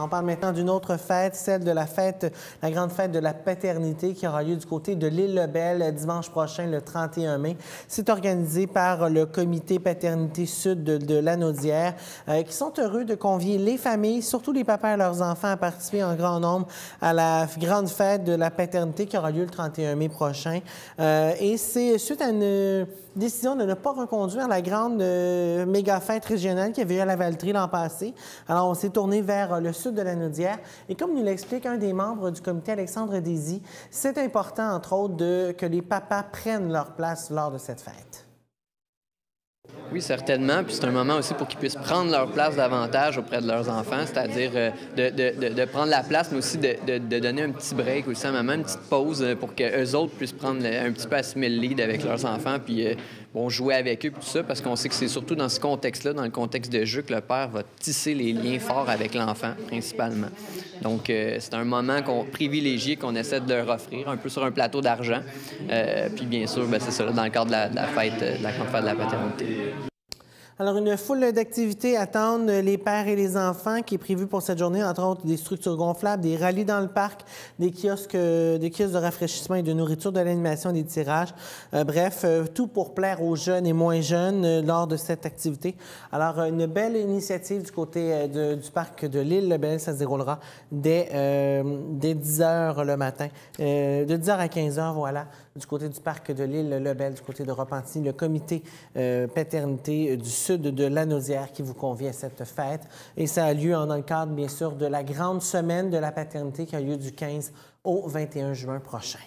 On parle maintenant d'une autre fête, celle de la grande fête de la paternité qui aura lieu du côté de l'Île-Lebel dimanche prochain, le 31 mai. C'est organisé par le comité Paternité Sud de Lanaudière qui sont heureux de convier les familles, surtout les papas et leurs enfants, à participer en grand nombre à la grande fête de la paternité qui aura lieu le 31 mai prochain. Et c'est suite à une décision de ne pas reconduire la grande méga fête régionale qui avait eu à la Valtrie l'an passé. Alors, on s'est tourné vers le sud de Lanaudière. Et comme nous l'explique un des membres du comité, Alexandre Désy, c'est important, entre autres, que les papas prennent leur place lors de cette fête. Oui, certainement. Puis c'est un moment aussi pour qu'ils puissent prendre leur place davantage auprès de leurs enfants, c'est-à-dire de prendre la place, mais aussi de donner un petit break aussi à maman, une petite pause pour qu'eux autres puissent prendre un petit peu assimiler le lead avec leurs enfants, puis jouer avec eux, puis tout ça, parce qu'on sait que c'est surtout dans ce contexte-là, dans le contexte de jeu, que le père va tisser les liens forts avec l'enfant, principalement. Donc, c'est un moment qu'on privilégie, qu'on essaie de leur offrir, un peu sur un plateau d'argent. Puis bien sûr, c'est ça, là, dans le cadre de la fête, de la grande fête de la paternité. Alors, une foule d'activités attendent les pères et les enfants qui est prévue pour cette journée, entre autres des structures gonflables, des rallyes dans le parc, des kiosques de rafraîchissement et de nourriture, de l'animation, des tirages. Bref, tout pour plaire aux jeunes et moins jeunes lors de cette activité. Alors, une belle initiative du côté du parc de l'Île-Lebel. Ça se déroulera dès 10 h le matin, de 10 h à 15 h, voilà, du côté du parc de l'Île-Lebel, du côté de Repentigny, le comité paternité du sud de Lanaudière qui vous convie à cette fête. Et ça a lieu dans le cadre, bien sûr, de la grande semaine de la paternité qui a lieu du 15 au 21 juin prochain.